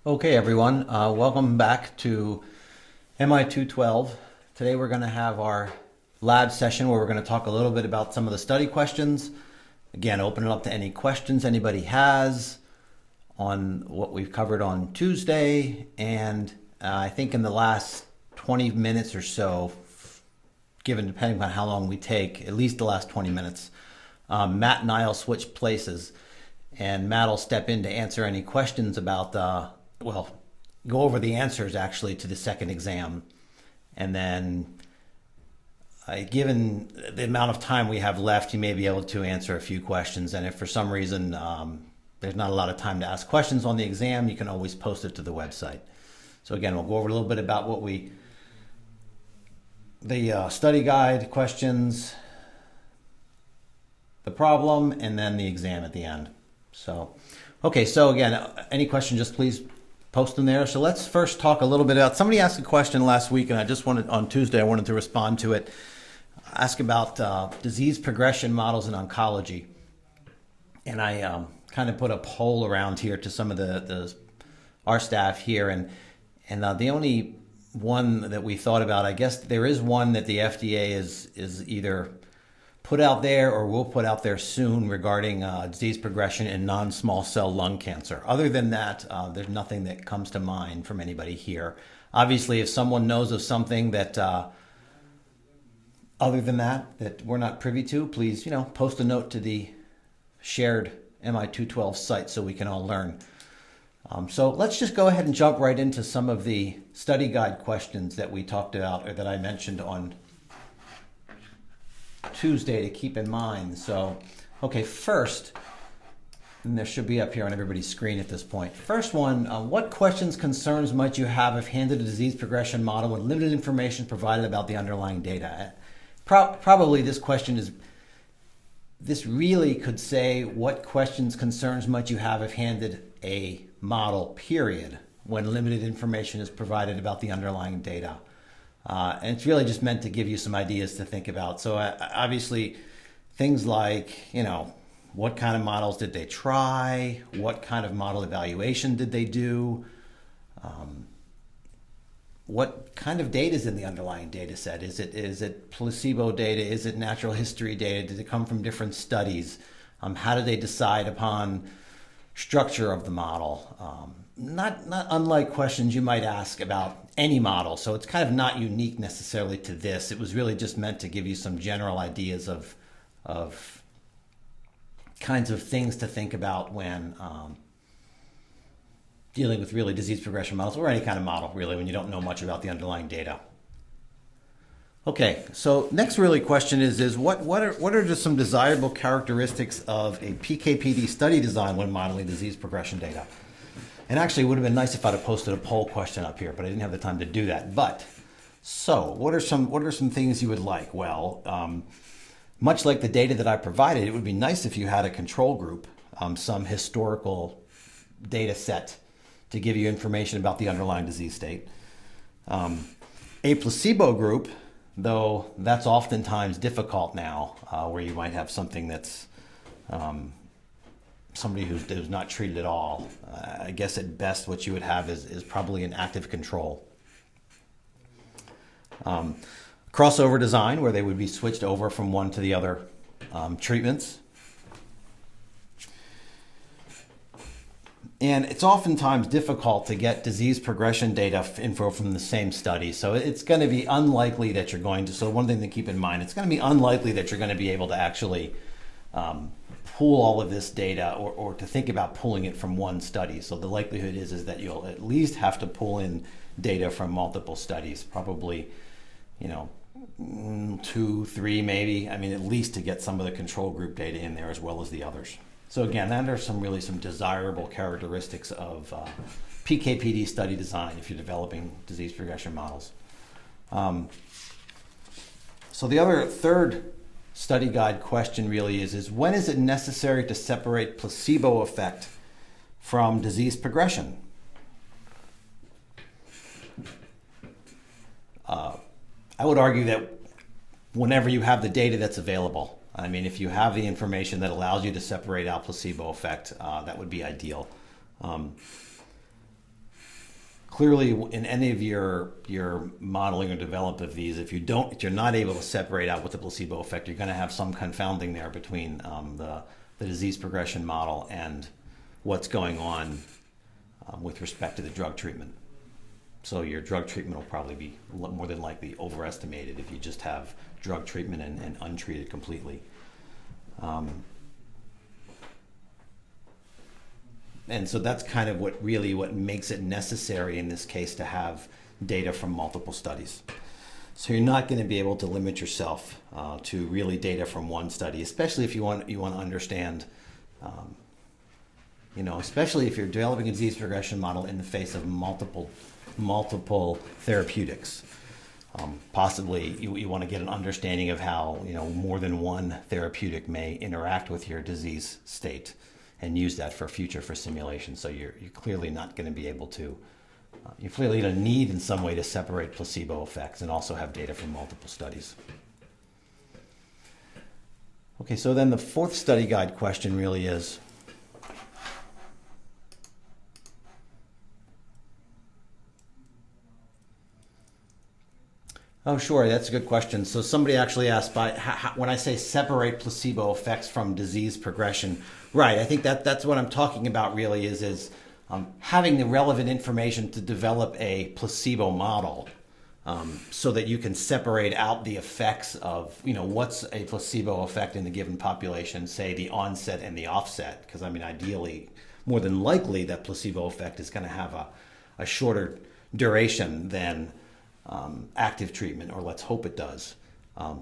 Okay, everyone, welcome back to MI212. Today we're going to have our lab session where we're going to talk a little bit about some of the study questions. Again, open it up to any questions anybody has on what we've covered on Tuesday. And I think in the last 20 minutes or so, given depending on how long we take, at least the last 20 minutes, Matt and I will switch places. And Matt will step in to answer any questions about go over the answers actually to the second exam. And then given the amount of time we have left, you may be able to answer a few questions. And if for some reason there's not a lot of time to ask questions on the exam, you can always post it to the website. So again, we'll go over a little bit about the study guide questions, the problem, and then the exam at the end. So, okay, so again, any question, just please post them there. So let's first talk a little bit about, somebody asked a question last week, and on Tuesday, I wanted to respond to it. Ask about disease progression models in oncology. And I kind of put a poll around here to some of our staff here. And the only one that we thought about, I guess there is one that the FDA is either put out there or will put out there soon regarding disease progression in non-small cell lung cancer. Other than that, there's nothing that comes to mind from anybody here. Obviously, if someone knows of something that other than that we're not privy to, please, post a note to the shared MI212 site so we can all learn. So let's just go ahead and jump right into some of the study guide questions that we talked about or that I mentioned on Tuesday to keep in mind. So, okay, first, and there should be up here on everybody's screen at this point. First one, what questions, concerns might you have if handed a disease progression model with limited information provided about the underlying data? Probably this question this really could say what questions, concerns might you have if handed a model, period, when limited information is provided about the underlying data. And it's really just meant to give you some ideas to think about. So obviously things like, what kind of models did they try? What kind of model evaluation did they do? What kind of data is in the underlying data set? Is it placebo data? Is it natural history data? Did it come from different studies? How did they decide upon structure of the model? Not unlike questions you might ask about any model. So it's kind of not unique necessarily to this. It was really just meant to give you some general ideas of kinds of things to think about when dealing with really disease progression models or any kind of model really when you don't know much about the underlying data. Okay, so next really question is what are just some desirable characteristics of a PK/PD study design when modeling disease progression data? And actually, it would have been nice if I'd have posted a poll question up here, but I didn't have the time to do that. So what are some things you would like? Well, much like the data that I provided, it would be nice if you had a control group, some historical data set to give you information about the underlying disease state. A placebo group, though that's oftentimes difficult now, where you might have something that's somebody who's not treated at all. I guess at best what you would have is probably an active control. Crossover design, where they would be switched over from one to the other treatments. And it's oftentimes difficult to get disease progression data info from the same study. So it's going to be unlikely that you're going to, so one thing to keep in mind, it's going to be unlikely that you're going to be able to actually pull all of this data or to think about pulling it from one study. So the likelihood is that you'll at least have to pull in data from multiple studies, probably, 2, 3 maybe. I mean, at least to get some of the control group data in there as well as the others. So again, that are some desirable characteristics of PK/PD study design if you're developing disease progression models. So the third study guide question really is when is it necessary to separate placebo effect from disease progression? I would argue that whenever you have the data that's available. I mean, if you have the information that allows you to separate out placebo effect, that would be ideal. clearly, in any of your modeling or development of these, if you're not able to separate out with the placebo effect, you're going to have some confounding there between the disease progression model and what's going on with respect to the drug treatment. So your drug treatment will probably be more than likely overestimated if you just have drug treatment and untreated completely. And so that's kind of what makes it necessary in this case to have data from multiple studies. So you're not going to be able to limit yourself to really data from one study, especially if you want to understand, especially if you're developing a disease progression model in the face of multiple therapeutics. Possibly you want to get an understanding of how more than one therapeutic may interact with your disease state, and use that for simulation. So you're clearly not going to be able to, you clearly don't need in some way to separate placebo effects and also have data from multiple studies. Okay, so then the fourth study guide question really is, oh, sure, that's a good question. So somebody actually asked, when I say separate placebo effects from disease progression, right, I think that's what I'm talking about really is having the relevant information to develop a placebo model so that you can separate out the effects of, what's a placebo effect in the given population, say the onset and the offset, because ideally, more than likely, that placebo effect is going to have a shorter duration than active treatment, or let's hope it does.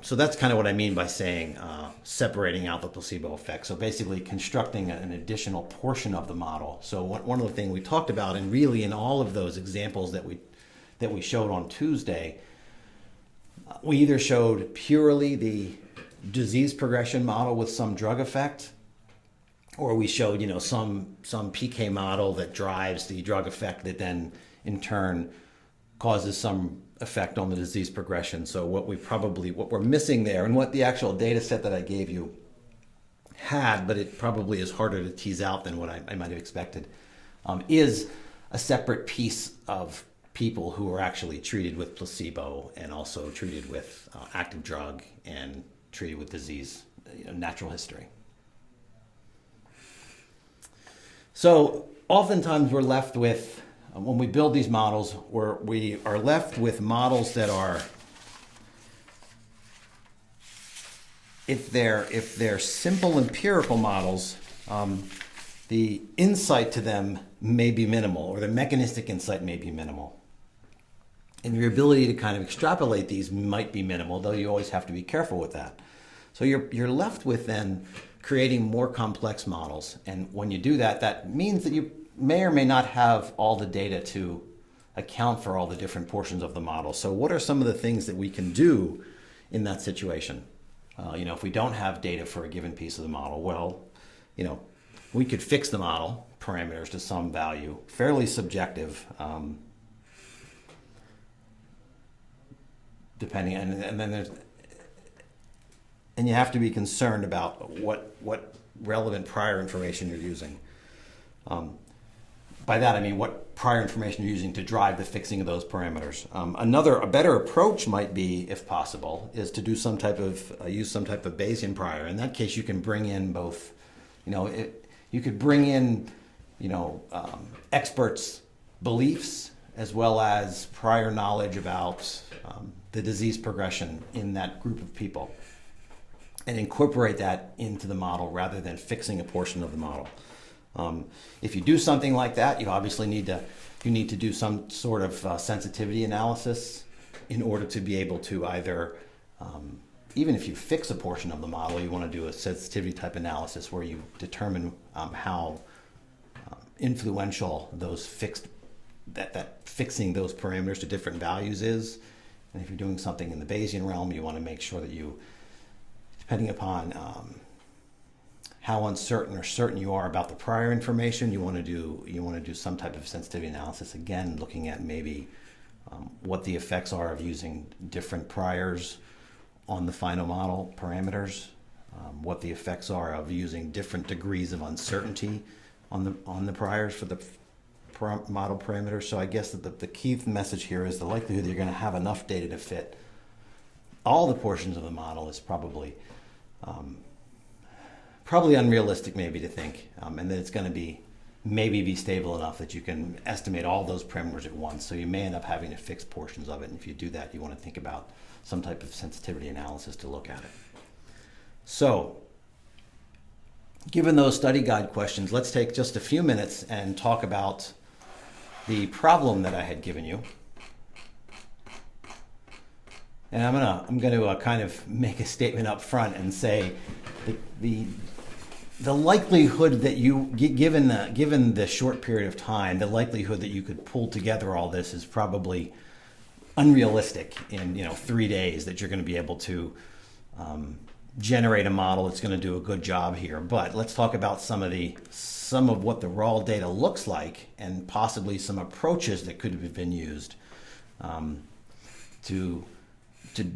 So that's kind of what I mean by saying separating out the placebo effect. So basically constructing an additional portion of the model. So one of the things we talked about, and really in all of those examples that we showed on Tuesday, we either showed purely the disease progression model with some drug effect, or we showed some PK model that drives the drug effect that then in turn causes some effect on the disease progression. So what we're missing there, and what the actual data set that I gave you had, but it probably is harder to tease out than what I might have expected, is a separate piece of people who are actually treated with placebo and also treated with active drug and treated with disease, natural history. So oftentimes we're left with, when we build these models, we are left with models that are, if they're simple empirical models, the insight to them may be minimal, or the mechanistic insight may be minimal. And your ability to kind of extrapolate these might be minimal, though you always have to be careful with that. So you're left with then creating more complex models. And when you do that, that means that you may or may not have all the data to account for all the different portions of the model. So what are some of the things that we can do in that situation? If we don't have data for a given piece of the model, well, we could fix the model parameters to some value, fairly subjective, depending, and you have to be concerned about what relevant prior information you're using. By that I mean what prior information you're using to drive the fixing of those parameters. A better approach might be, if possible, is to do use some type of Bayesian prior. In that case, you can bring in both, you could bring in, experts' beliefs as well as prior knowledge about the disease progression in that group of people, and incorporate that into the model rather than fixing a portion of the model. If you do something like that, you obviously need to do some sort of sensitivity analysis in order to be able to either, even if you fix a portion of the model, you want to do a sensitivity type analysis where you determine how influential those that fixing those parameters to different values is. And if you're doing something in the Bayesian realm, you want to make sure that you, depending upon how uncertain or certain you are about the prior information, you want to do some type of sensitivity analysis. Again, looking at maybe what the effects are of using different priors on the final model parameters, what the effects are of using different degrees of uncertainty on the priors for model parameters. So I guess that the key message here is the likelihood that you're going to have enough data to fit all the portions of the model is probably unrealistic maybe to think, and that it's going to maybe be stable enough that you can estimate all those parameters at once. So you may end up having to fix portions of it, and if you do that, you want to think about some type of sensitivity analysis to look at it. So, given those study guide questions, let's take just a few minutes and talk about the problem that I had given you. And I'm gonna kind of make a statement up front and say the likelihood that given the short period of time, the likelihood that you could pull together all this is probably unrealistic in 3 days, that you're going to be able to generate a model that's going to do a good job here. But let's talk about some of what the raw data looks like, and possibly some approaches that could have been used to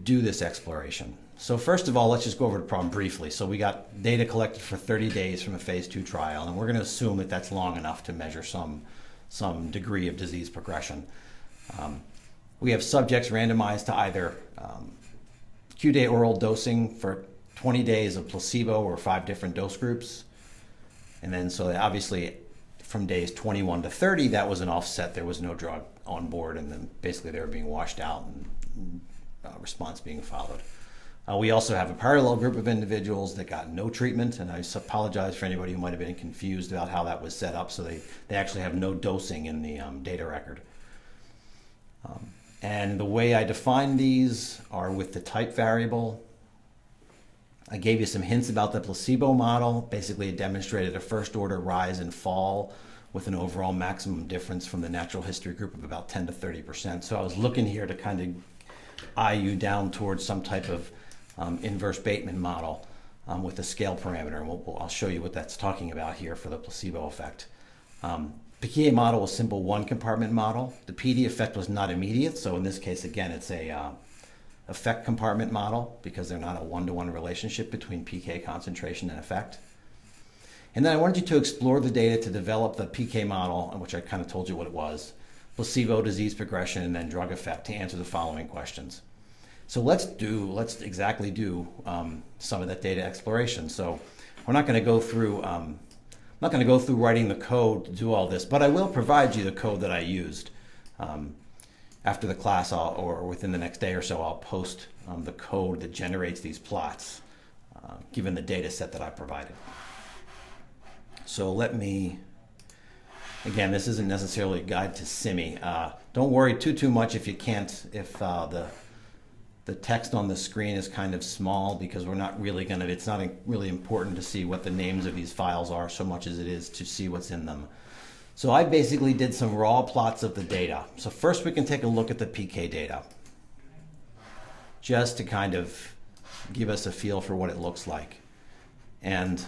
do this exploration. So first of all, let's just go over the problem briefly. So we got data collected for 30 days from a phase 2 trial, and we're going to assume that that's long enough to measure some degree of disease progression. We have subjects randomized to either Q-day oral dosing for 20 days of placebo or 5 different dose groups. And then so obviously from days 21 to 30, that was an offset. There was no drug on board, and then basically they were being washed out and response being followed. We also have a parallel group of individuals that got no treatment, and I apologize for anybody who might have been confused about how that was set up. So they actually have no dosing in the data record. And the way I define these are with the type variable. I gave you some hints about the placebo model. Basically, it demonstrated a first order rise and fall with an overall maximum difference from the natural history group of about 10 to 30%. So I was looking here to kind of eye you down towards some type of inverse Bateman model with a scale parameter. And I'll show you what that's talking about here for the placebo effect. PK model was simple one compartment model. The PD effect was not immediate. So in this case, again, it's a effect compartment model because they're not a one-to-one relationship between PK concentration and effect. And then I wanted you to explore the data to develop the PK model, which I kind of told you what it was, placebo, disease progression, and then drug effect to answer the following questions. So let's exactly do some of that data exploration. So we're not going to go through writing the code to do all this, but I will provide you the code that I used. After the class, or within the next day or so, I'll post the code that generates these plots, given the data set that I provided. So let me, again, this isn't necessarily a guide to SIMI. Don't worry too much if you can't, if the text on the screen is kind of small, because we're not really going to, it's not really important to see what the names of these files are so much as it is to see what's in them. So I basically did some raw plots of the data. So first we can take a look at the PK data, just to kind of give us a feel for what it looks like. And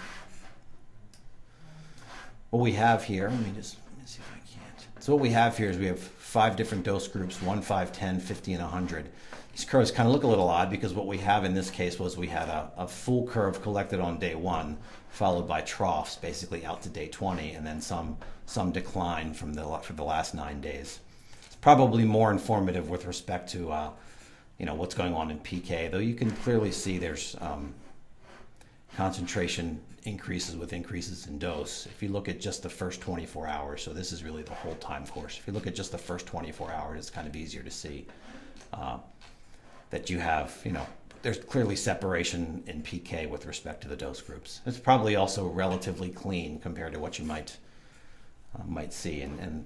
what we have here, let me see if I can't. So what we have here is we have 5 different dose groups, 1, 5, 10, 50, and 100. These curves kind of look a little odd because what we have in this case was we had a full curve collected on day 1, followed by troughs basically out to day 20, and then some decline for the last 9 days. It's probably more informative with respect to what's going on in PK, though you can clearly see there's concentration increases with increases in dose. If you look at just the first 24 hours, so this is really the whole time course. If you look at just the first 24 hours, it's kind of easier to see that you have, there's clearly separation in PK with respect to the dose groups. It's probably also relatively clean compared to what you might see. And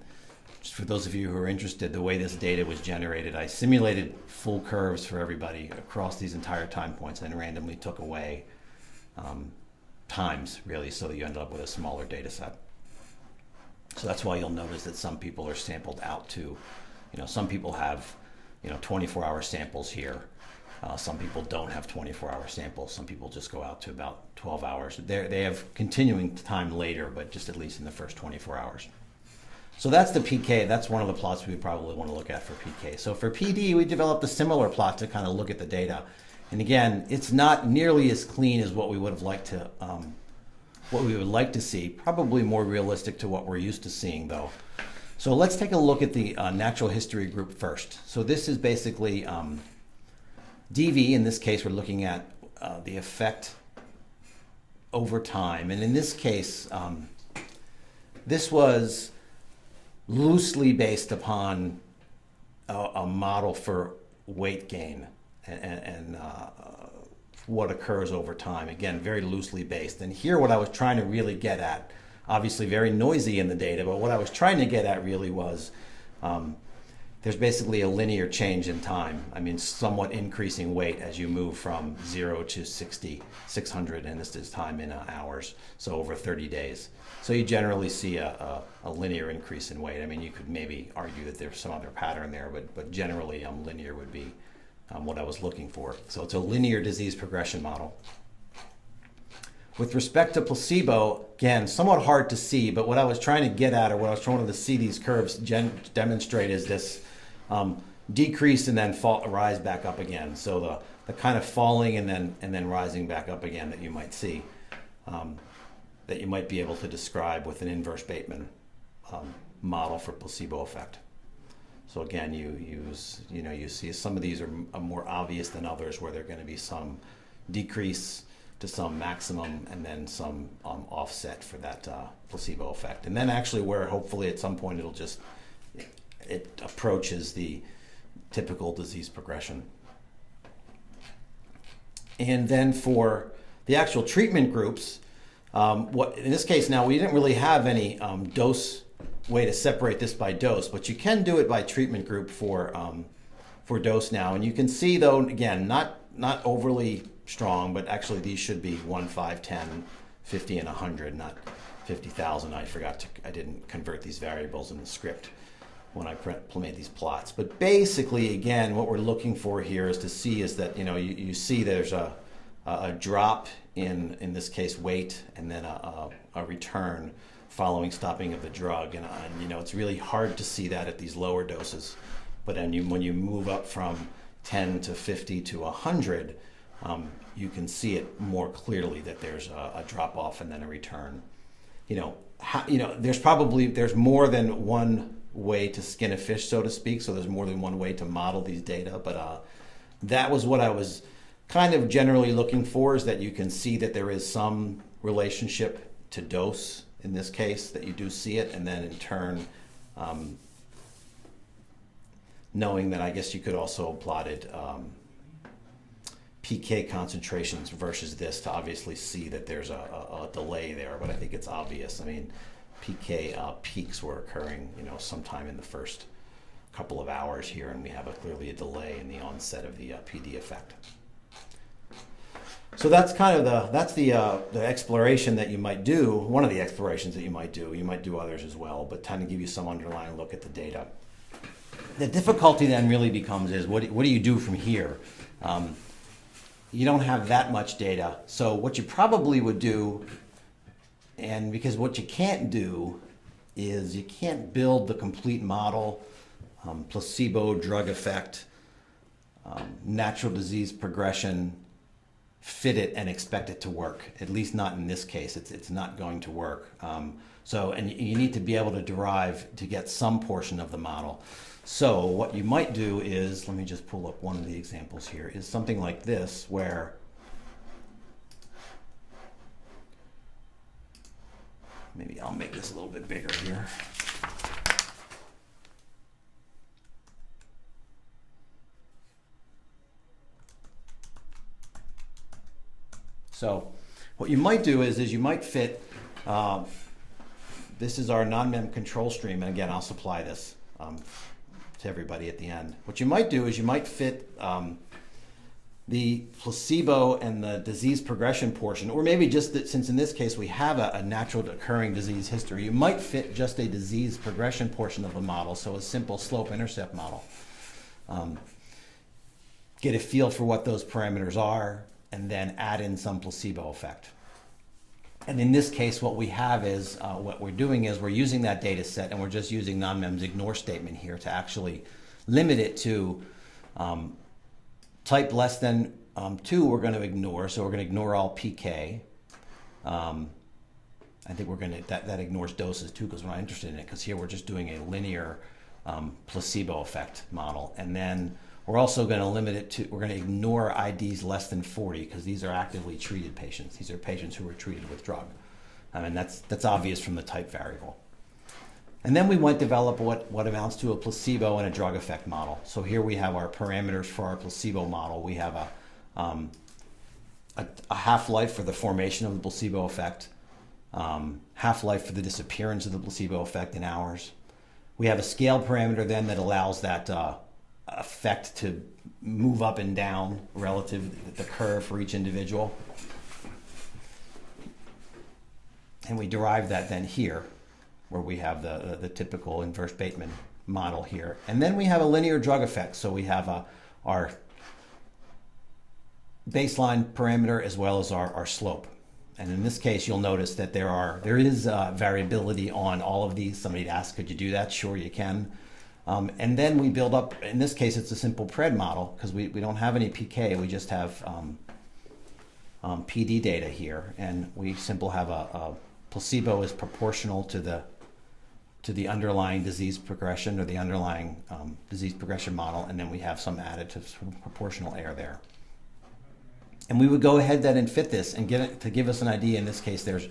just for those of you who are interested, the way this data was generated, I simulated full curves for everybody across these entire time points and randomly took away times, really, so that you ended up with a smaller data set. So that's why you'll notice that some people are sampled out to, some people have 24-hour samples here. Some people don't have 24-hour samples. Some people just go out to about 12 hours. They have continuing time later, but just at least in the first 24 hours. So that's the PK. That's one of the plots we probably want to look at for PK. So for PD, we developed a similar plot to kind of look at the data. And again, it's not nearly as clean as what we would have liked to, what we would like to see. Probably more realistic to what we're used to seeing, though. So let's take a look at the natural history group first. So this is basically DV. In this case, we're looking at the effect over time. And in this case, this was loosely based upon a model for weight gain and what occurs over time. Again, very loosely based. And here what I was trying to really get at, obviously very noisy in the data, but what I was trying to get at really was there's basically a linear change in time. I mean, somewhat increasing weight as you move from 0 to 60, 600, and this is time in hours, so over 30 days. So you generally see a linear increase in weight. I mean, you could maybe argue that there's some other pattern there, but generally linear would be what I was looking for. So it's a linear disease progression model. With respect to placebo, again, somewhat hard to see, but what I was trying to get at, or what I was trying to see these curves demonstrate, is this decrease and then rise back up again. So the kind of falling and then rising back up again that you might see, that you might be able to describe with an inverse Bateman model for placebo effect. So again, you see some of these are more obvious than others, where there are going to be some decrease to some maximum and then some offset for that placebo effect. And then actually where hopefully at some point it approaches the typical disease progression. And then for the actual treatment groups, in this case now we didn't really have any way to separate this by dose, but you can do it by treatment group for dose now. And you can see, though, again, not overly strong, but actually these should be 1, 5, 10, 50, and 100, not 50,000. I didn't convert these variables in the script when I made these plots. But basically, again, what we're looking for here is to see is that, you see there's a drop in this case, weight, and then a return following stopping of the drug. And it's really hard to see that at these lower doses. But then when you move up from 10 to 50 to 100, you can see it more clearly that there's a drop off and then a return. There's more than one way to skin a fish, so to speak. So there's more than one way to model these data. But that was what I was kind of generally looking for, is that you can see that there is some relationship to dose in this case, that you do see it, and then in turn, knowing that I guess you could also have plotted PK concentrations versus this to obviously see that there's a delay there, but I think it's obvious. I mean, PK peaks were occurring, sometime in the first couple of hours here, and we have clearly a delay in the onset of the PD effect. So that's kind of the exploration that you might do. One of the explorations that you might do. You might do others as well, but trying to give you some underlying look at the data. The difficulty then really becomes is what do you do from here? You don't have that much data. So what you probably would do, and because what you can't do is you can't build the complete model, placebo, drug effect, natural disease progression, fit it and expect it to work. At least not in this case. It's not going to work. And you need to be able to derive to get some portion of the model. So what you might do is, let me just pull up one of the examples here, is something like this, where maybe I'll make this a little bit bigger here. So what you might do is you might fit, this is our NONMEM control stream, and again, I'll supply this to everybody at the end. What you might do is you might fit the placebo and the disease progression portion, or maybe just that, since in this case we have a natural occurring disease history, you might fit just a disease progression portion of the model, so a simple slope-intercept model. Get a feel for what those parameters are, and then add in some placebo effect. And in this case, what we have is, what we're doing is we're using that data set, and we're just using NONMEM's ignore statement here to actually limit it to type less than 2 we're going to ignore, so we're going to ignore all PK. I think we're going to, that ignores doses too, because we're not interested in it, because here we're just doing a linear placebo effect model. And then we're also going to limit it to, we're going to ignore IDs less than 40, because these are actively treated patients. These are patients who are treated with drug. And that's obvious from the type variable. And then we might develop what amounts to a placebo and a drug effect model. So here we have our parameters for our placebo model. We have a half-life for the formation of the placebo effect, half-life for the disappearance of the placebo effect in hours. We have a scale parameter then that allows that effect to move up and down relative to the curve for each individual. And we derive that then here, where we have the typical inverse Bateman model here. And then we have a linear drug effect. So we have our baseline parameter as well as our slope. And in this case, you'll notice that there is variability on all of these. Somebody'd ask, could you do that? Sure, you can. And then we build up, in this case, it's a simple PRED model, because we don't have any PK. We just have PD data here. And we simply have a placebo is proportional to the underlying disease progression, or the underlying disease progression model, and then we have some additive proportional error there. And we would go ahead then and fit this and to give us an idea. In this case, there's,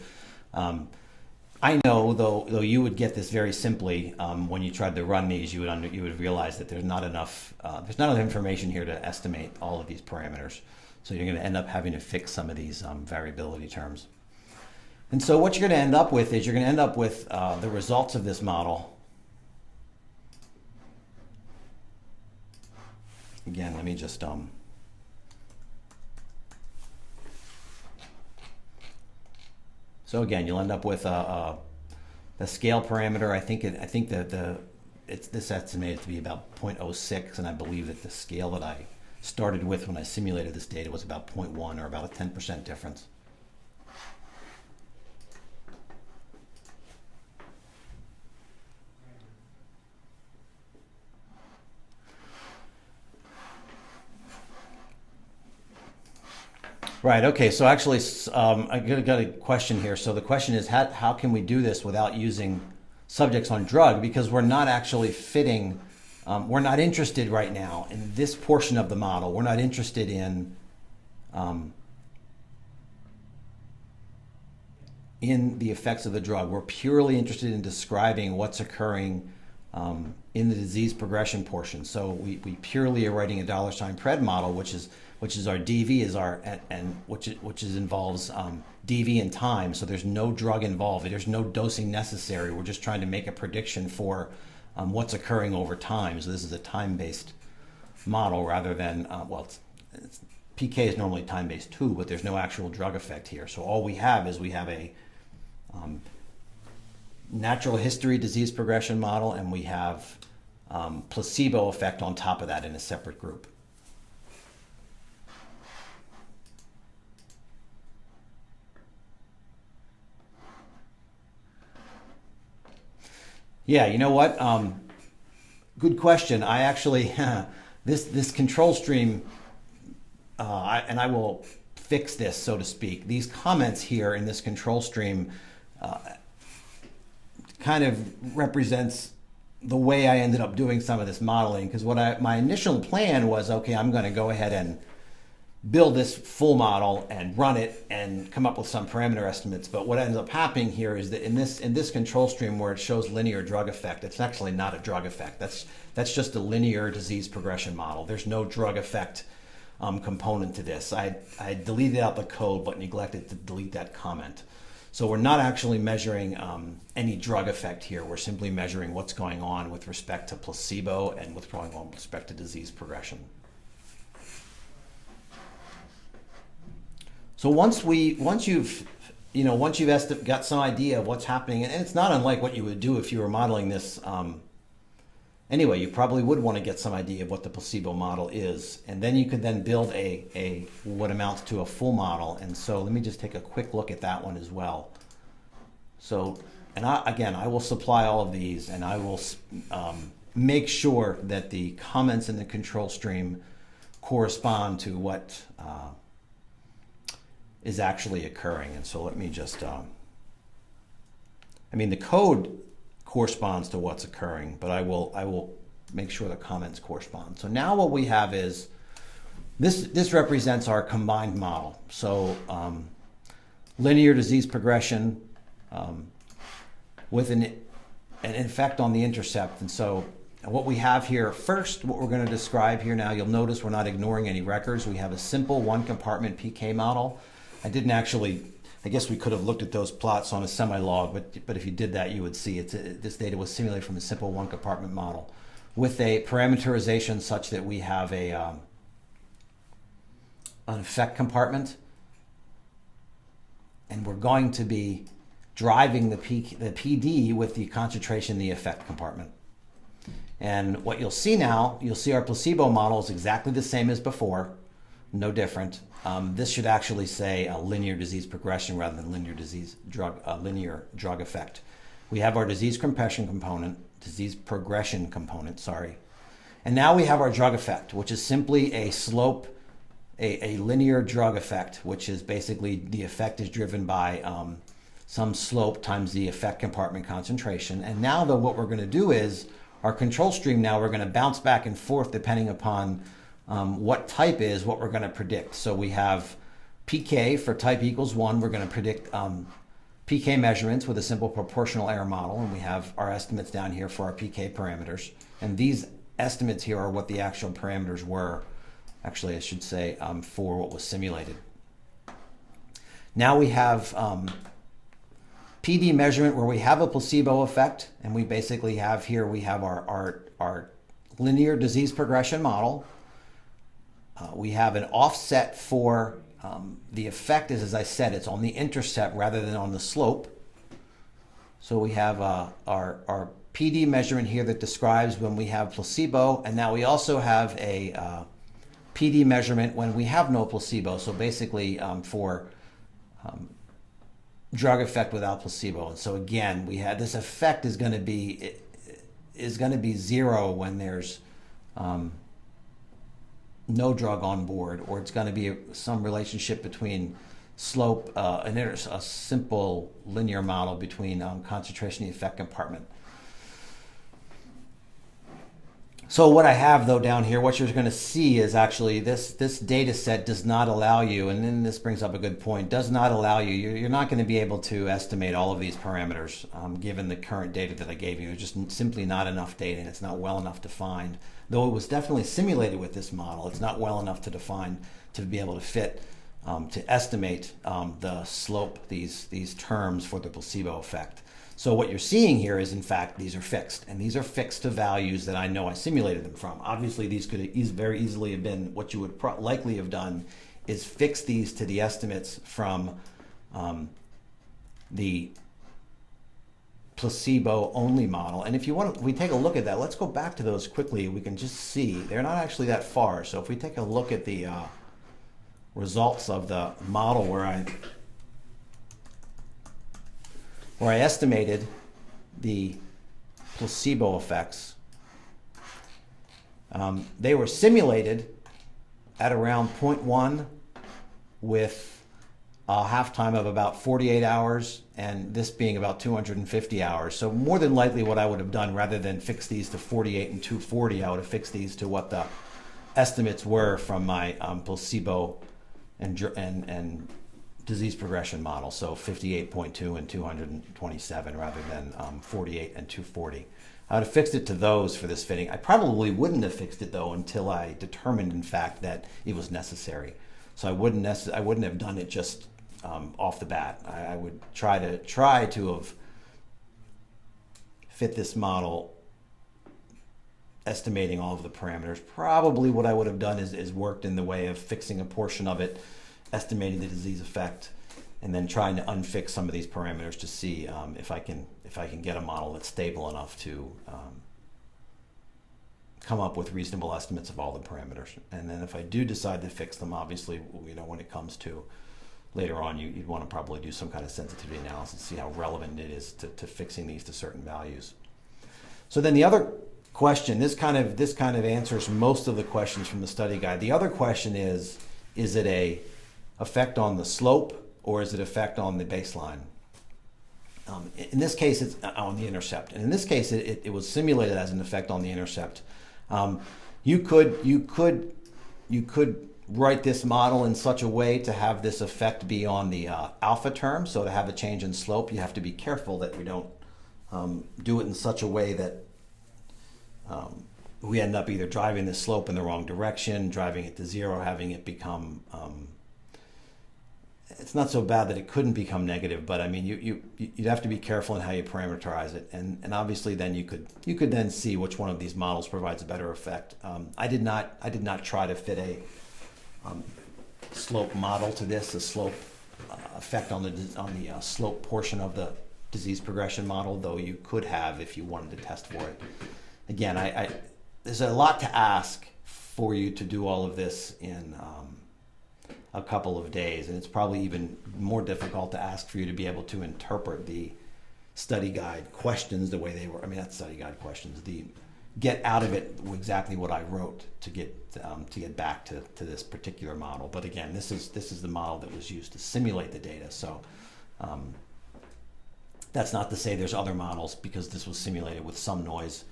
I know though you would get this very simply when you tried to run these, you would realize that there's not enough information here to estimate all of these parameters. So you're going to end up having to fix some of these variability terms. And so what you're going to end up with is you're going to end up with the results of this model. Again, let me just so again, you'll end up with the scale parameter. I think this estimated to be about 0.06, and I believe that the scale that I started with when I simulated this data was about 0.1, or about a 10% difference. Right, okay, so actually I got a question here. So the question is, how can we do this without using subjects on drug? Because we're not actually fitting, we're not interested right now in this portion of the model. We're not interested in the effects of the drug. We're purely interested in describing what's occurring in the disease progression portion. So we purely are writing a $ PRED model, which is our DV is our, and which involves DV and time. So there's no drug involved. There's no dosing necessary. We're just trying to make a prediction for what's occurring over time. So this is a time-based model rather than, PK is normally time-based too, but there's no actual drug effect here. So all we have is a natural history disease progression model, and we have placebo effect on top of that in a separate group. Yeah, you know what? Good question. I actually, this control stream, and I will fix this, so to speak. These comments here in this control stream kind of represents the way I ended up doing some of this modeling, because my initial plan was, okay, I'm going to go ahead and build this full model and run it and come up with some parameter estimates. But what ends up happening here is that in this control stream where it shows linear drug effect, it's actually not a drug effect. That's just a linear disease progression model. There's no drug effect component to this. I deleted out the code but neglected to delete that comment. So we're not actually measuring any drug effect here. We're simply measuring what's going on with respect to placebo and what's going on with respect to disease progression. So once you've got some idea of what's happening, and it's not unlike what you would do if you were modeling this anyway, you probably would want to get some idea of what the placebo model is, and then you could then build a what amounts to a full model. And so let me just take a quick look at that one as well. So, and I will supply all of these, and I will make sure that the comments in the control stream correspond to what is actually occurring. And so let me just I mean, the code corresponds to what's occurring, but I will make sure the comments correspond. So now what we have is, this represents our combined model. So linear disease progression with an effect on the intercept. And so what we have here, first, what we're going to describe here now, you'll notice we're not ignoring any records. We have a simple one compartment PK model. I didn't actually, I guess we could have looked at those plots on a semi-log, but if you did that, you would see this data was simulated from a simple one compartment model with a parameterization such that we have an effect compartment, and we're going to be driving the PD with the concentration in the effect compartment. And what you'll see now, you'll see our placebo model is exactly the same as before, no different. This should actually say a linear disease progression rather than linear drug effect. We have our disease progression component, sorry. And now we have our drug effect, which is simply a slope, a linear drug effect, which is basically the effect is driven by some slope times the effect compartment concentration. And now though, what we're going to do is our control stream now, we're going to bounce back and forth depending upon what type is what we're going to predict. So we have PK for type equals 1. We're going to predict PK measurements with a simple proportional error model. And we have our estimates down here for our PK parameters. And these estimates here are what the actual parameters were. Actually, I should say for what was simulated. Now we have PD measurement where we have a placebo effect, and we basically have here, we have our linear disease progression model. We have an offset for the effect is, as I said, it's on the intercept rather than on the slope. So we have our PD measurement here that describes when we have placebo, and now we also have a PD measurement when we have no placebo. So basically for drug effect without placebo. And so again, we had this effect is going to be zero when there's no drug on board, or it's going to be some relationship between slope and there's a simple linear model between concentration and the effect compartment. So what I have though down here, what you're going to see is actually this data set does not allow you, and then this brings up a good point, does not allow you, you're not going to be able to estimate all of these parameters given the current data that I gave you. There's just simply not enough data, and it's not well enough defined. Though it was definitely simulated with this model, it's not well enough to define, to be able to fit, to estimate the slope, these terms for the placebo effect. So what you're seeing here is, in fact, these are fixed, and these are fixed to values that I know I simulated them from. Obviously, these could very easily have been, what you would likely have done is fix these to the estimates from the placebo-only model. And if you want, if we take a look at that, let's go back to those quickly. We can just see they're not actually that far. So if we take a look at the results of the model where I estimated the placebo effects. They were simulated at around 0.1 with a half-time of about 48 hours, and this being about 250 hours. So more than likely what I would have done, rather than fix these to 48 and 240, I would have fixed these to what the estimates were from my placebo and disease progression model, so 58.2 and 227 rather than 48 and 240. I would have fixed it to those for this fitting. I probably wouldn't have fixed it though until I determined, in fact, that it was necessary. So I wouldn't have done it just off the bat. I would try to have fit this model, estimating all of the parameters. Probably what I would have done is worked in the way of fixing a portion of it, estimating the disease effect, and then trying to unfix some of these parameters to see if I can get a model that's stable enough to come up with reasonable estimates of all the parameters. And then if I do decide to fix them, obviously, when it comes to later on, you'd want to probably do some kind of sensitivity analysis, see how relevant it is to fixing these to certain values. So then the other question, this kind of answers most of the questions from the study guide. The other question is it a effect on the slope, or is it effect on the baseline? in this case, it's on the intercept, and in this case, it was simulated as an effect on the intercept. You could write this model in such a way to have this effect be on the alpha term. So to have a change in slope, you have to be careful that we don't do it in such a way that we end up either driving the slope in the wrong direction, driving it to zero, having it become it's not so bad that it couldn't become negative, but I mean, you'd have to be careful in how you parameterize it, and obviously then you could then see which one of these models provides a better effect. I did not try to fit a slope model to this, a slope effect on the slope portion of the disease progression model, though you could have if you wanted to test for it. Again, there's a lot to ask for you to do all of this in a couple of days, and it's probably even more difficult to ask for you to be able to interpret the study guide questions the way they were. I mean, not study guide questions, get out of it exactly what I wrote to get back to this particular model. But again, this is the model that was used to simulate the data. So that's not to say there's other models, because this was simulated with some noise,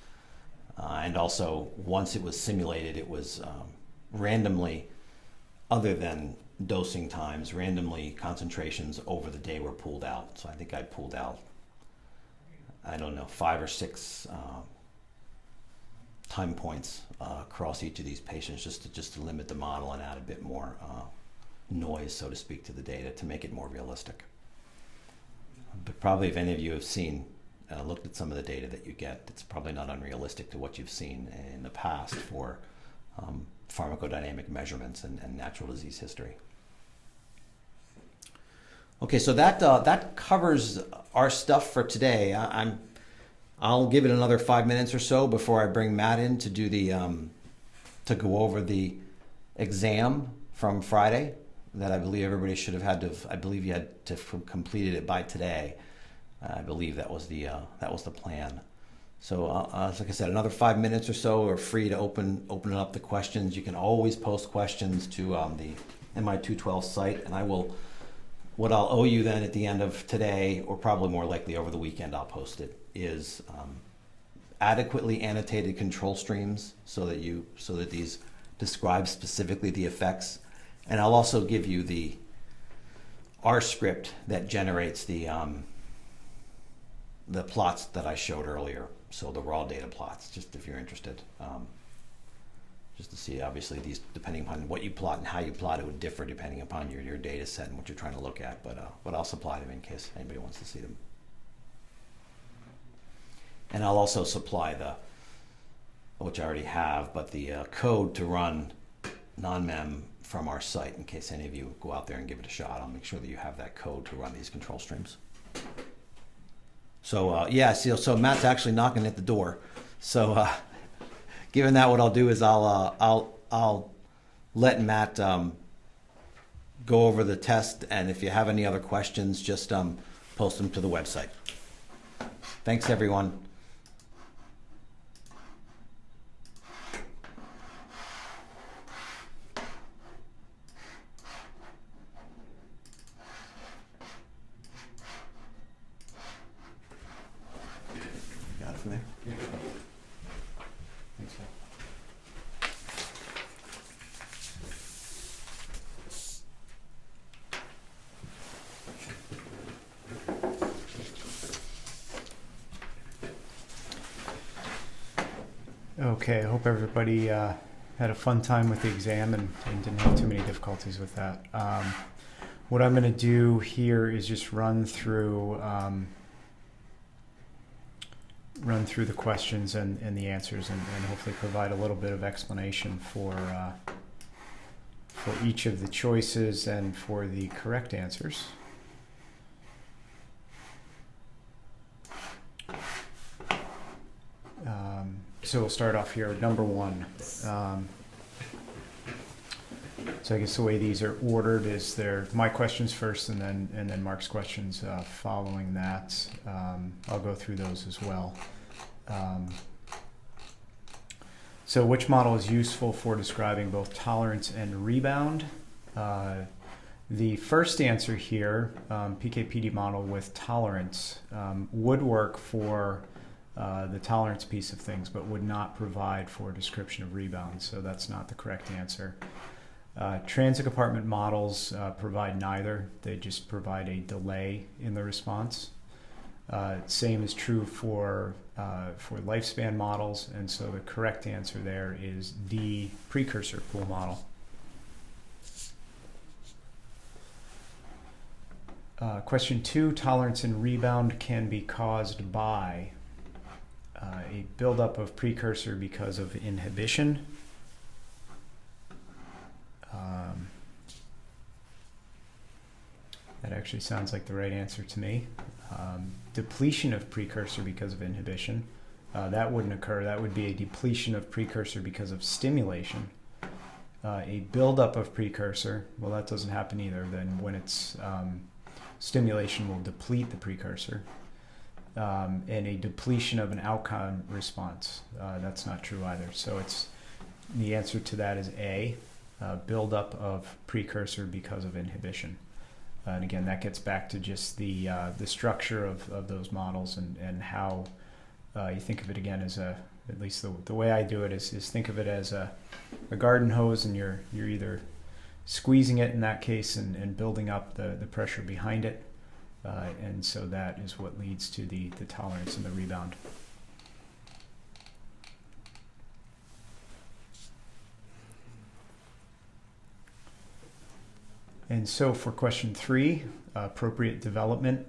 and also once it was simulated, it was randomly, other than dosing times, randomly concentrations over the day were pulled out. So I think I pulled out, I don't know, 5 or 6 time points across each of these patients, just to limit the model and add a bit more noise, so to speak, to the data to make it more realistic. But probably if any of you have seen, looked at some of the data that you get, it's probably not unrealistic to what you've seen in the past for pharmacodynamic measurements and natural disease history. Okay, so that covers our stuff for today. I'll give it another 5 minutes or so before I bring Matt in to do to go over the exam from Friday that I believe everybody should have had to. I believe you had to have completed it by today. I believe that was the plan. So like I said, another 5 minutes or so are free to open up the questions. You can always post questions to the MI212 site, and what I'll owe you then at the end of today, or probably more likely over the weekend, I'll post it, is adequately annotated control streams so that these describe specifically the effects. And I'll also give you the R script that generates the plots that I showed earlier. So the raw data plots, just if you're interested, just to see. Obviously, these, depending upon what you plot and how you plot, it would differ depending upon your data set and what you're trying to look at. But I'll supply them in case anybody wants to see them. And I'll also supply which I already have, but the code to run NONMEM from our site, in case any of you go out there and give it a shot. I'll make sure that you have that code to run these control streams. So yeah, so Matt's actually knocking at the door. So given that, what I'll do is I'll let Matt go over the test, and if you have any other questions, just post them to the website. Thanks, everyone. From there. Yeah. Thanks, Okay, I hope everybody had a fun time with the exam and didn't have too many difficulties with that. What I'm going to do here is just run through the questions and the answers, and hopefully provide a little bit of explanation for each of the choices and for the correct answers. So we'll start off here, number 1. So I guess the way these are ordered is they're my questions first, and then Mark's questions following that. I'll go through those as well. So which model is useful for describing both tolerance and rebound? The first answer here, PK/PD model with tolerance, would work for the tolerance piece of things, but would not provide for description of rebound, so that's not the correct answer. Transit compartment models provide neither. They just provide a delay in the response. Same is true for lifespan models, and so the correct answer there is D, precursor pool model. Question 2, tolerance and rebound can be caused by a buildup of precursor because of inhibition. That actually sounds like the right answer to me. Depletion of precursor because of inhibition. That wouldn't occur. That would be a depletion of precursor because of stimulation. A buildup of precursor, well, that doesn't happen either. Then when it's stimulation will deplete the precursor. And a depletion of an outcome response. That's not true either. So it's the answer to that is A, buildup of precursor because of inhibition. And again, that gets back to just the structure of those models and how you think of it again as at least the way I do it is think of it as a garden hose, and you're either squeezing it in that case and building up the pressure behind it. And so that is what leads to the tolerance and the rebound. And so for question 3, appropriate development.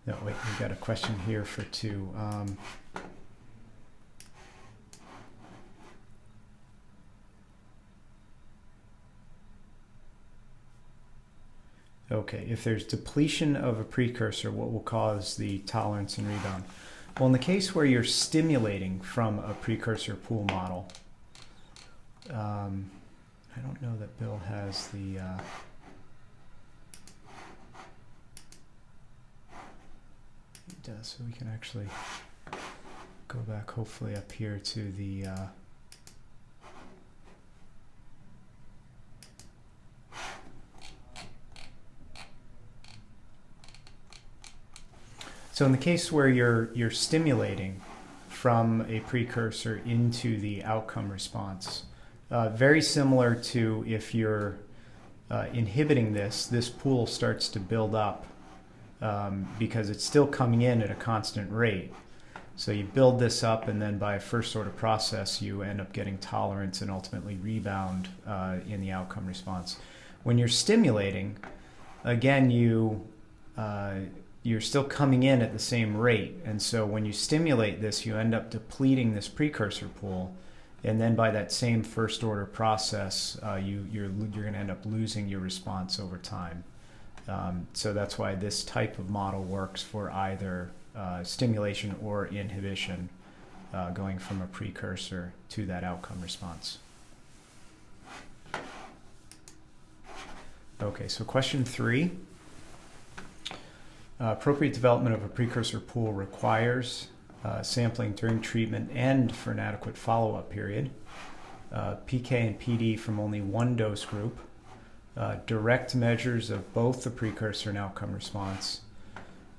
No, wait, we've got a question here for 2. Okay, if there's depletion of a precursor, what will cause the tolerance and rebound? Well, in the case where you're stimulating from a precursor pool model, I don't know that Bill has the... He does, so we can actually go back hopefully up here to the... So in the case where you're stimulating from a precursor into the outcome response, very similar to if you're inhibiting this pool starts to build up because it's still coming in at a constant rate. So you build this up, and then by a first order process, you end up getting tolerance and ultimately rebound in the outcome response. When you're stimulating, again, you're still coming in at the same rate, and so when you stimulate this, you end up depleting this precursor pool, and then by that same first order process, you're going to end up losing your response over time. So that's why this type of model works for either stimulation or inhibition, going from a precursor to that outcome response. Okay, so question 3. Appropriate development of a precursor pool requires sampling during treatment and for an adequate follow-up period, PK and PD from only one dose group, direct measures of both the precursor and outcome response,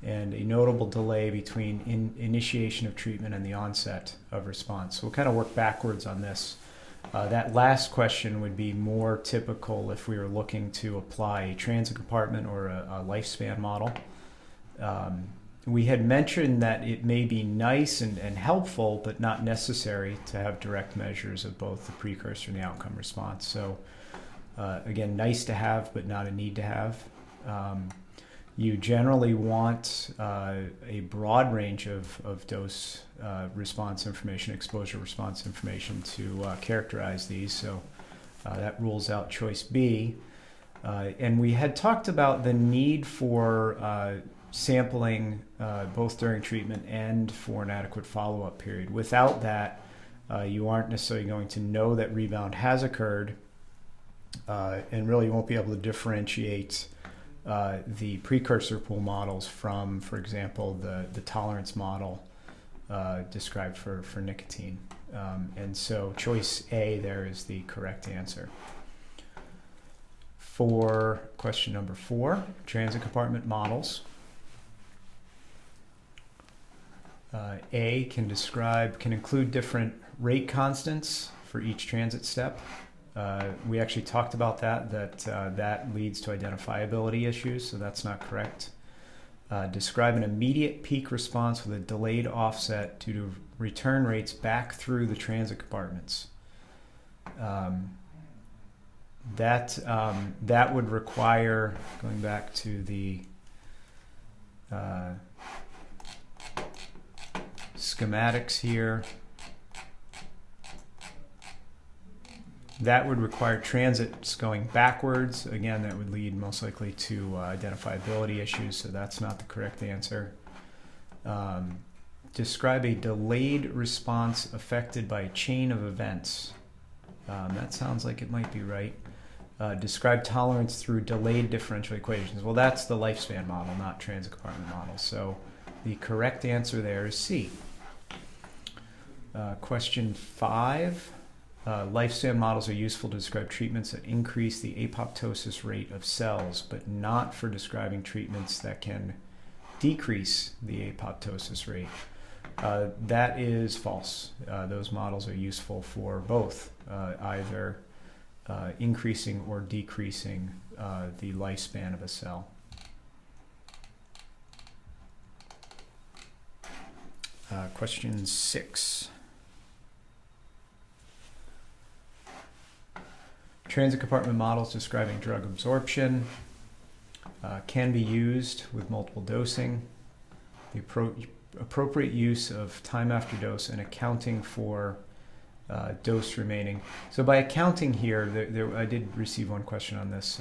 and a notable delay between initiation of treatment and the onset of response. So we'll kind of work backwards on this. That last question would be more typical if we were looking to apply a transit compartment or a lifespan model. We had mentioned that it may be nice and helpful, but not necessary to have direct measures of both the precursor and the outcome response. So again, nice to have, but not a need to have. You generally want a broad range of dose response information, exposure response information to characterize these. So that rules out choice B. And we had talked about the need for sampling both during treatment and for an adequate follow-up period. Without that, you aren't necessarily going to know that rebound has occurred, and really you won't be able to differentiate the precursor pool models from, for example, the tolerance model described for nicotine. And so choice A there is the correct answer. For question number 4, transit compartment models. A can include different rate constants for each transit step. We actually talked about that leads to identifiability issues, so that's not correct. Describe an immediate peak response with a delayed offset due to return rates back through the transit compartments. That would require, going back to the schematics here, that would require transits going backwards. Again, that would lead most likely to identifiability issues, so that's not the correct answer. Describe a delayed response affected by a chain of events. That sounds like it might be right. Describe tolerance through delayed differential equations. Well, that's the lifespan model, not transit compartment model. So the correct answer there is C. Question 5. Lifespan models are useful to describe treatments that increase the apoptosis rate of cells, but not for describing treatments that can decrease the apoptosis rate. That is false. Those models are useful for both, either increasing or decreasing the lifespan of a cell. Question 6. Transit compartment models describing drug absorption can be used with multiple dosing. The appropriate use of time after dose and accounting for dose remaining. So by accounting here, I did receive one question on this.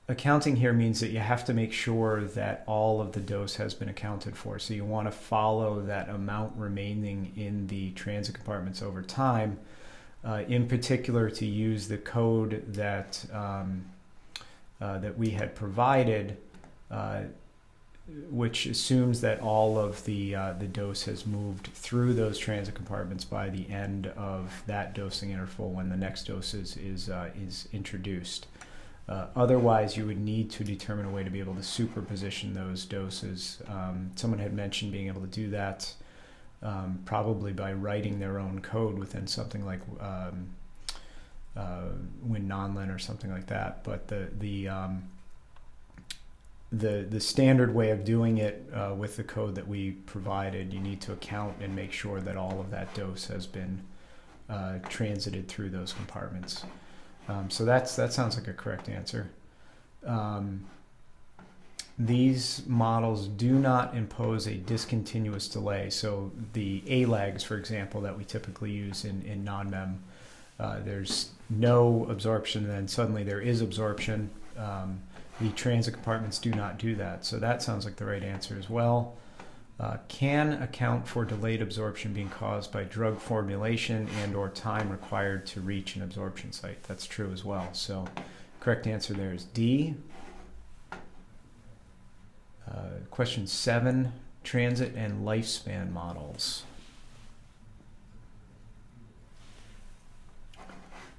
Accounting here means that you have to make sure that all of the dose has been accounted for. So you want to follow that amount remaining in the transit compartments over time. In particular, to use the code that that we had provided, which assumes that all of the dose has moved through those transit compartments by the end of that dosing interval when the next dose is introduced. Otherwise, you would need to determine a way to be able to superposition those doses. Someone had mentioned being able to do that probably by writing their own code within something like nonlinear or something like that. But the standard way of doing it with the code that we provided, you need to account and make sure that all of that dose has been transited through those compartments. So that sounds like a correct answer. These models do not impose a discontinuous delay. So the A-lags, for example, that we typically use in NONMEM, there's no absorption, and then suddenly there is absorption. The transit compartments do not do that. So that sounds like the right answer as well. Can account for delayed absorption being caused by drug formulation and or time required to reach an absorption site. That's true as well. So correct answer there is D. Question 7, transit and lifespan models.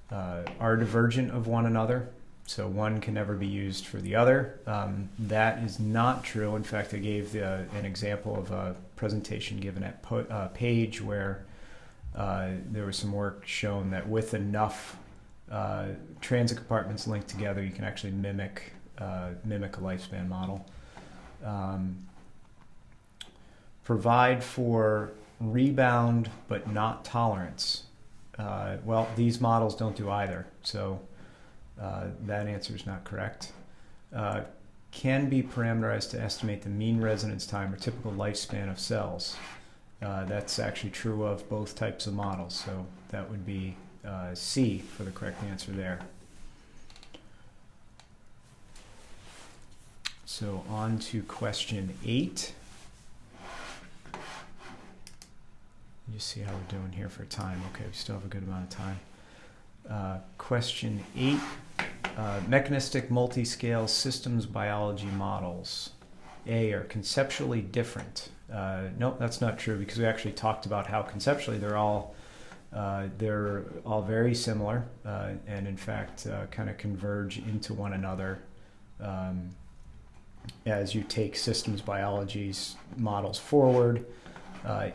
Are divergent of one another, so one can never be used for the other. That is not true. In fact, I gave an example of a presentation given at Page where there was some work shown that with enough transit compartments linked together, you can actually mimic a lifespan model. Provide for rebound but not tolerance. Well, these models don't do either, so that answer is not correct. Can be parameterized to estimate the mean residence time or typical lifespan of cells. That's actually true of both types of models, so that would be C for the correct answer there. So on to question 8. You see how we're doing here for time. Okay, we still have a good amount of time. Question 8, mechanistic multiscale systems biology models. A, are conceptually different. No, that's not true because we actually talked about how conceptually they're all They're all very similar and in fact kind of converge into one another as you take systems biology's models forward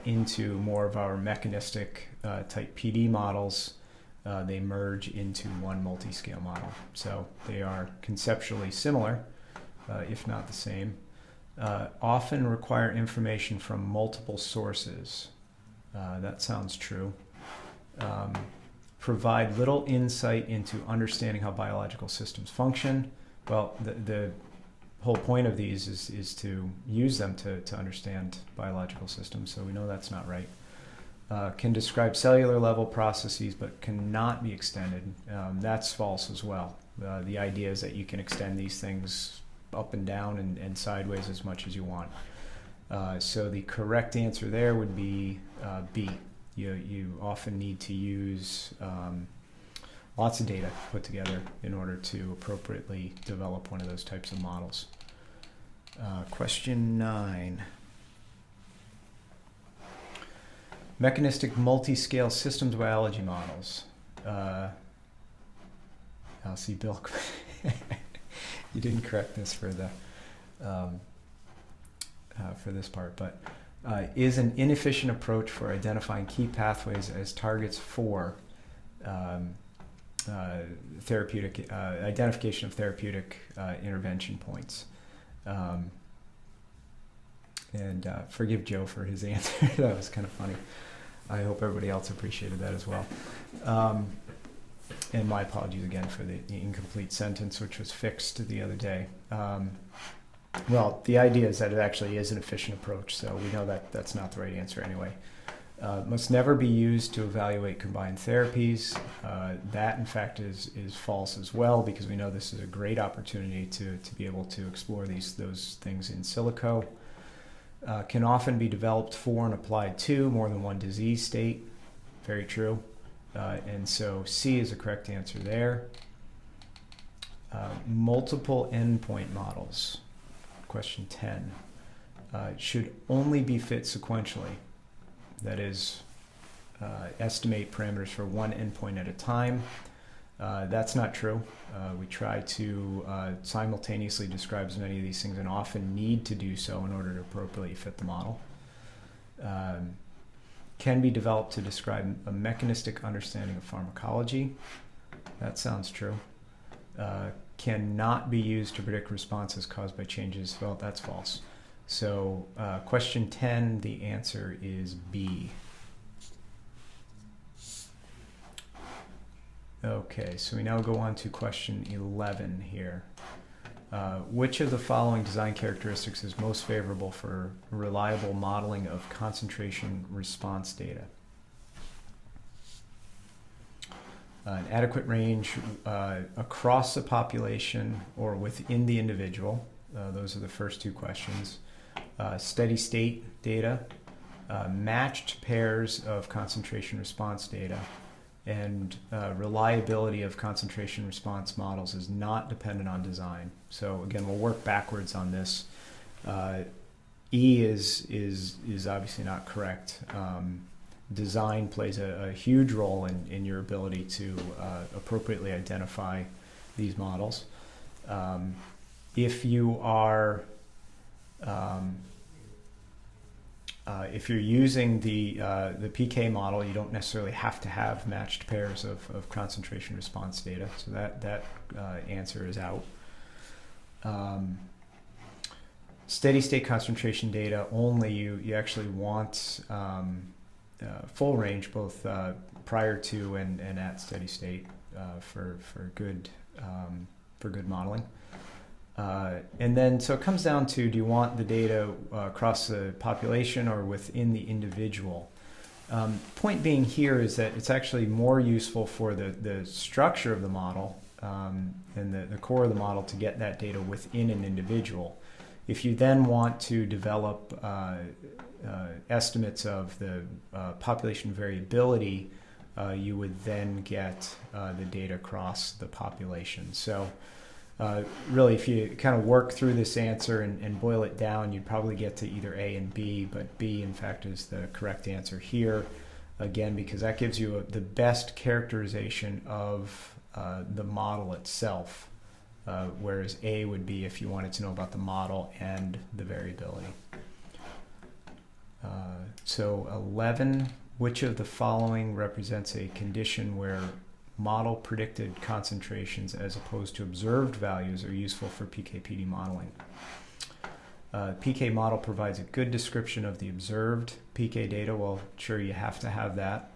into more of our mechanistic type PD models. They merge into one multiscale model. So they are conceptually similar, if not the same. Often require information from multiple sources. That sounds true. Provide little insight into understanding how biological systems function. Well, the whole point of these is to use them to understand biological systems, so we know that's not right. Can describe cellular level processes but cannot be extended. That's false as well. The idea is that you can extend these things up and down and sideways as much as you want. So the correct answer there would be B. You often need to use lots of data put together in order to appropriately develop one of those types of models. Question 9. Mechanistic multiscale systems biology models. I'll see Bill. You didn't correct this for the for this part, but is an inefficient approach for identifying key pathways as targets for therapeutic identification of therapeutic intervention points. Forgive Joe for his answer. That was kind of funny. I hope everybody else appreciated that as well. And my apologies again for the incomplete sentence, which was fixed the other day. Well, the idea is that it actually is an efficient approach, so we know that that's not the right answer anyway. Must never be used to evaluate combined therapies. That, in fact, is false as well, because we know this is a great opportunity to be able to explore those things in silico. Can often be developed for and applied to more than one disease state. Very true. And so C is the correct answer there. Multiple endpoint models. Question 10. Should only be fit sequentially. That is, estimate parameters for one endpoint at a time. That's not true. We try to simultaneously describe as many of these things and often need to do so in order to appropriately fit the model. Can be developed to describe a mechanistic understanding of pharmacology. That sounds true. Cannot be used to predict responses caused by changes. Well, that's false. So question 10, the answer is B. Okay, so we now go on to question 11 here. Which of the following design characteristics is most favorable for reliable modeling of concentration response data? An adequate range across the population or within the individual. Those are the first two questions. Steady state data, matched pairs of concentration response data, and reliability of concentration response models is not dependent on design. So again, we'll work backwards on this. E is obviously not correct. Design plays a huge role in your ability to appropriately identify these models. If you are if you're using the PK model, you don't necessarily have to have matched pairs of concentration response data. So that answer is out. Steady state concentration data only, you actually want full range both prior to and at steady state for good modeling. And then, so it comes down to, do you want the data across the population or within the individual? Point being here is that it's actually more useful for the structure of the model and the core of the model to get that data within an individual. If you then want to develop estimates of the population variability, you would then get the data across the population. So really, if you kind of work through this answer and boil it down, you'd probably get to either A and B, but B, in fact, is the correct answer here. again, because that gives you the best characterization of the model itself, whereas A would be if you wanted to know about the model and the variability. So 11, which of the following represents a condition where model predicted concentrations as opposed to observed values are useful for PK/PD modeling? PK model provides a good description of the observed PK data. Well, sure, you have to have that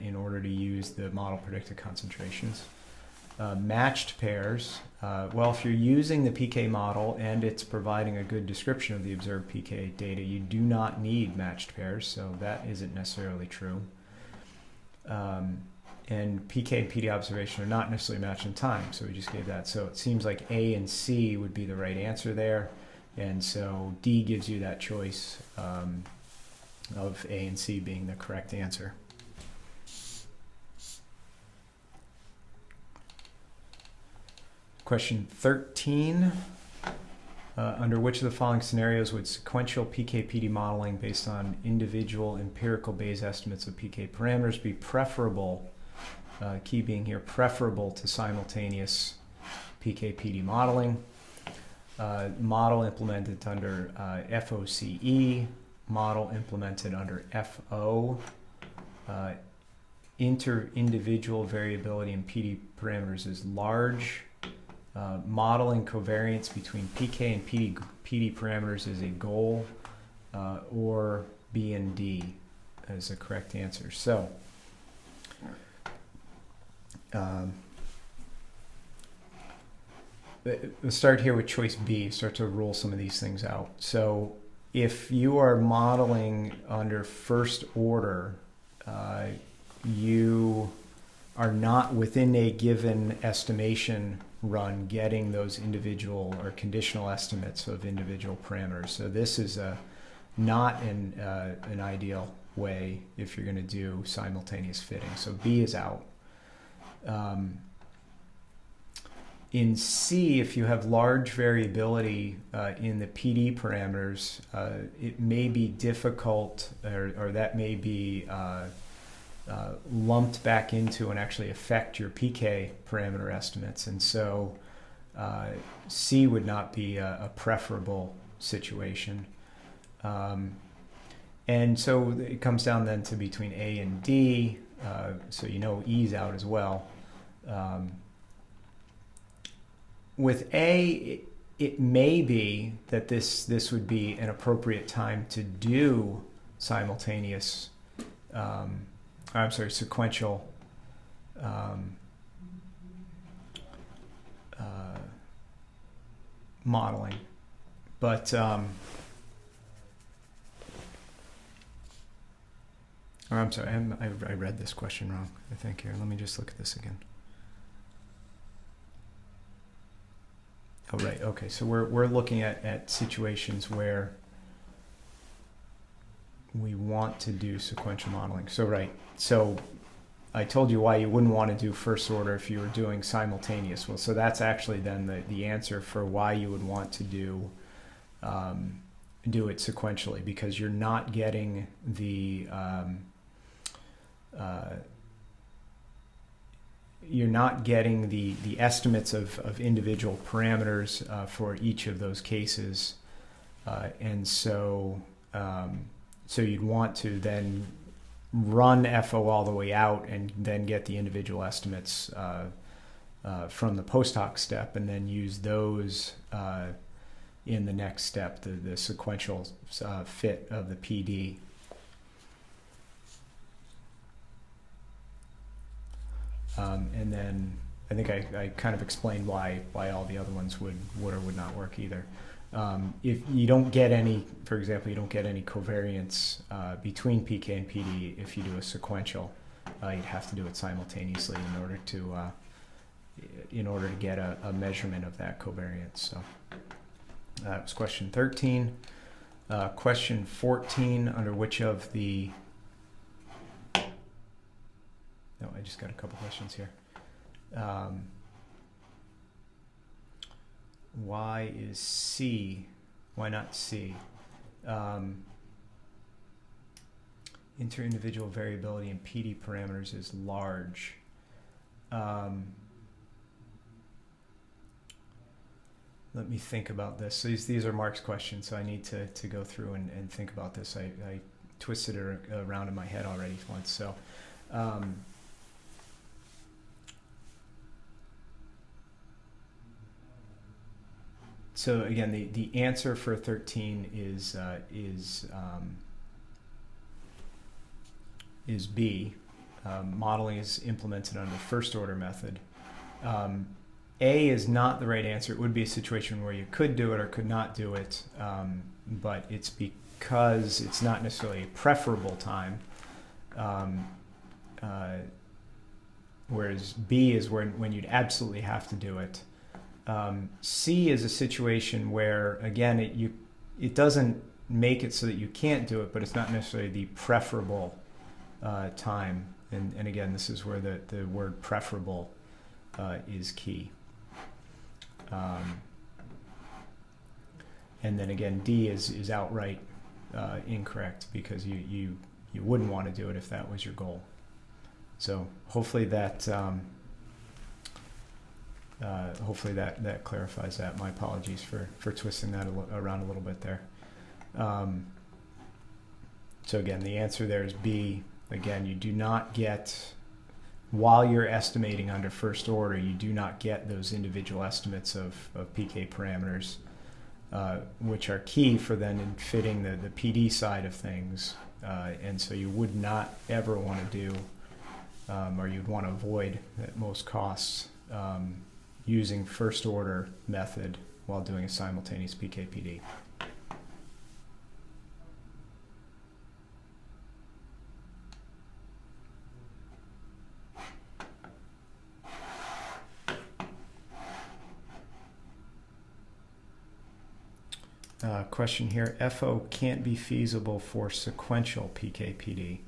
in order to use the model predicted concentrations. Matched pairs. Well, if you're using the PK model and it's providing a good description of the observed PK data, you do not need matched pairs, so that isn't necessarily true. And PK and PD observation are not necessarily matched in time, so we just gave that. So it seems like A and C would be the right answer there, and so D gives you that choice of A and C being the correct answer. Question 13, under which of the following scenarios would sequential PK/PD modeling based on individual empirical Bayes estimates of PK parameters be preferable, key being here, preferable to simultaneous PK/PD modeling? Model implemented under FOCE, model implemented under FO, inter-individual variability in PD parameters is large. Modeling covariance between PK and PD parameters is a goal, or B and D is the correct answer. So, let's start here with choice B, start to rule some of these things out. So, if you are modeling under first order, you are not within a given estimation run getting those individual or conditional estimates of individual parameters. So this is not an ideal way if you're going to do simultaneous fitting. So B is out. In C, if you have large variability in the PD parameters, it may be difficult, or that may be lumped back into and actually affect your PK parameter estimates. And so C would not be a preferable situation. And so it comes down then to between A and D. So you know E's out as well. With A, it may be that this would be an appropriate time to do simultaneous sequential modeling. But, or I'm sorry, I read this question wrong, I think here. Let me just look at this again. Oh, right, okay, so we're looking at situations where we want to do sequential modeling. So right, so I told you why you wouldn't want to do first order if you were doing simultaneous. Well, so that's actually then the answer for why you would want to do it sequentially, because you're not getting the estimates of individual parameters for each of those cases, and so so you'd want to then run FO all the way out and then get the individual estimates from the post hoc step, and then use those in the next step, the sequential fit of the PD. And then I think I kind of explained why all the other ones would or would not work either. If you don't get any, for example, you don't get any covariance between PK and PD if you do a sequential. You'd have to do it simultaneously in order to get a measurement of that covariance. So that was question 13. Question 14, under which of the... No, I just got a couple questions here. Why is C? Why not C? inter-individual variability in PD parameters is large. Let me think about this. So these are Mark's questions, so I need to go through and think about this. I twisted it around in my head already once. So, so again, the answer for 13 is B. Modeling is implemented under the first order method. A is not the right answer. It would be a situation where you could do it or could not do it, but it's because it's not necessarily a preferable time. Whereas B is when you'd absolutely have to do it. C is a situation where, again, it doesn't make it so that you can't do it, but it's not necessarily the preferable time. And again, this is where the word preferable is key. And then again, D is outright incorrect, because you wouldn't want to do it if that was your goal. So hopefully that clarifies that. My apologies for twisting that around a little bit there. So again, the answer there is B. Again, you do not get, while you're estimating under first order, you do not get those individual estimates of PK parameters, which are key for then in fitting the PD side of things. And so you would not ever want to do, or you'd want to avoid at most costs, using first order method while doing a simultaneous PK/PD. Question here, FO can't be feasible for sequential PK/PD.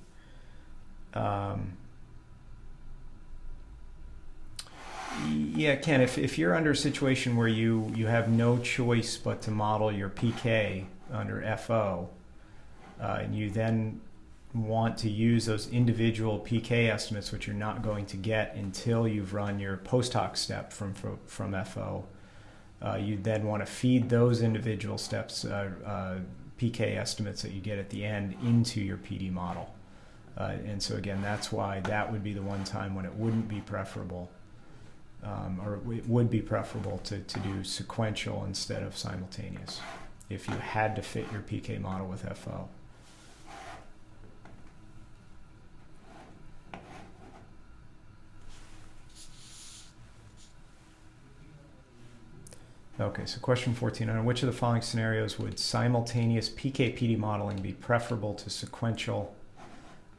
Yeah, Ken, if you're under a situation where you have no choice but to model your PK under FO, and you then want to use those individual PK estimates, which you're not going to get until you've run your post hoc step from FO, you then want to feed those individual steps, PK estimates that you get at the end, into your PD model. And so again, that's why that would be the one time when it wouldn't be preferable, or it would be preferable to do sequential instead of simultaneous, if you had to fit your PK model with FO. Okay, so question 14, under which of the following scenarios would simultaneous PK/PD modeling be preferable to sequential?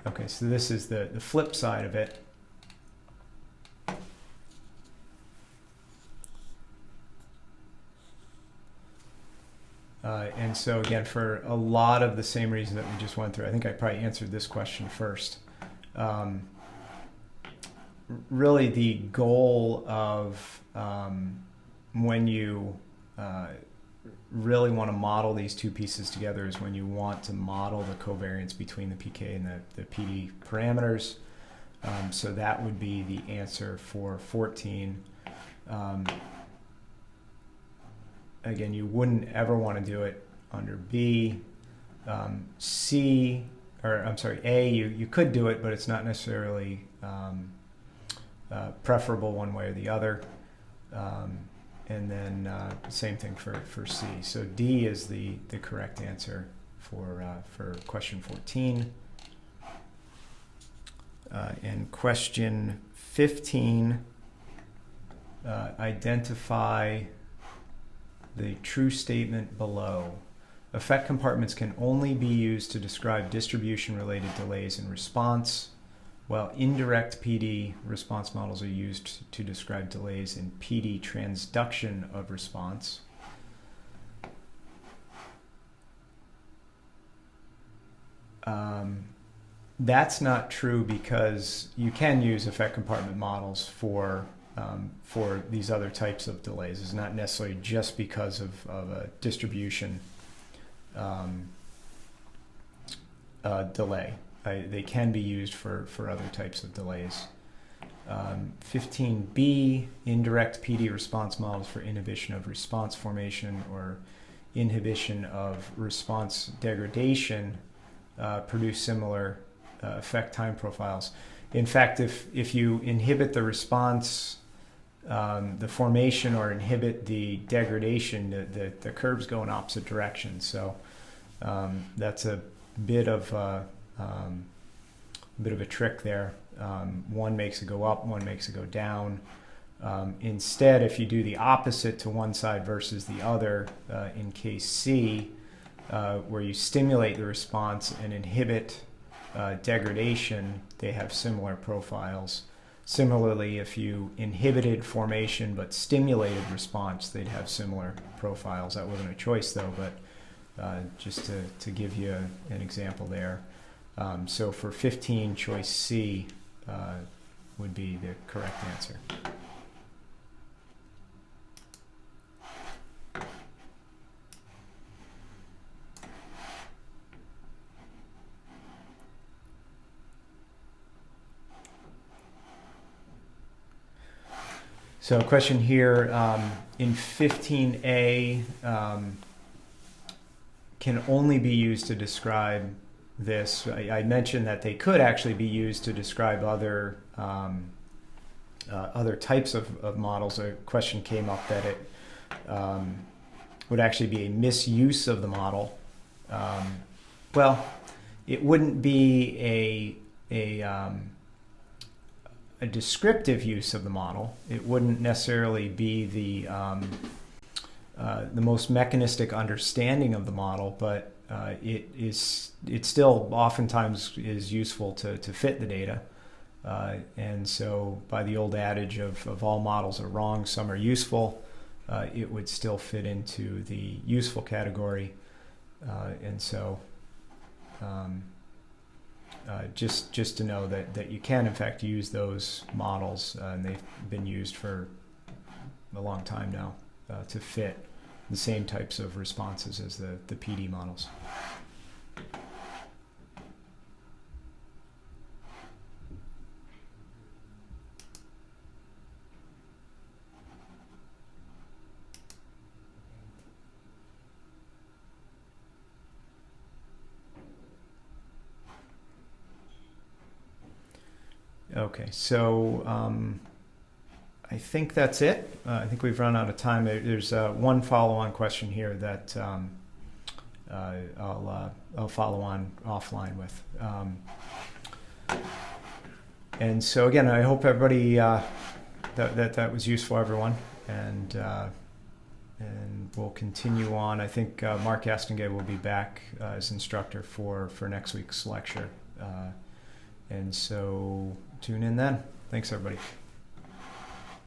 Okay, so this is the flip side of it. And so again, for a lot of the same reasons that we just went through, I think I probably answered this question first. Really the goal of when you really want to model these two pieces together is when you want to model the covariance between the PK and the PD parameters. So that would be the answer for 14. Again, you wouldn't ever want to do it under B. C, or I'm sorry, A, you could do it, but it's not necessarily preferable one way or the other. And then same thing for C. So D is the correct answer for question 14. And question 15, identify the true statement below. Effect compartments can only be used to describe distribution-related delays in response, while indirect PD response models are used to describe delays in PD transduction of response. That's not true, because you can use effect compartment models for these other types of delays. It's not necessarily just because of a distribution delay. they can be used for other types of delays. 15B, indirect PD response models for inhibition of response formation or inhibition of response degradation produce similar effect time profiles. In fact, if you inhibit the response, the formation, or inhibit the degradation, the curves go in opposite directions. So that's a bit of a trick there. One makes it go up, one makes it go down. Instead, if you do the opposite to one side versus the other, in case C, where you stimulate the response and inhibit degradation, they have similar profiles. Similarly, if you inhibited formation but stimulated response, they'd have similar profiles. That wasn't a choice though, but just to give you an example there. So for 15, choice C would be the correct answer. So a question here, in 15A, can only be used to describe this. I mentioned that they could actually be used to describe other types of models. A question came up that it would actually be a misuse of the model. Well, it wouldn't be a descriptive use of the model. It wouldn't necessarily be the most mechanistic understanding of the model, but it still oftentimes is useful to fit the data. And so by the old adage of all models are wrong, some are useful, it would still fit into the useful category. And so just to know that you can in fact use those models, and they've been used for a long time now to fit the same types of responses as the PD models. Okay, so I think that's it. I think we've run out of time. There's one follow-on question here that I'll follow on offline with. And so again, I hope everybody that was useful, everyone, and we'll continue on. I think Mark Astingay will be back as instructor for next week's lecture. And so tune in then. Thanks, everybody.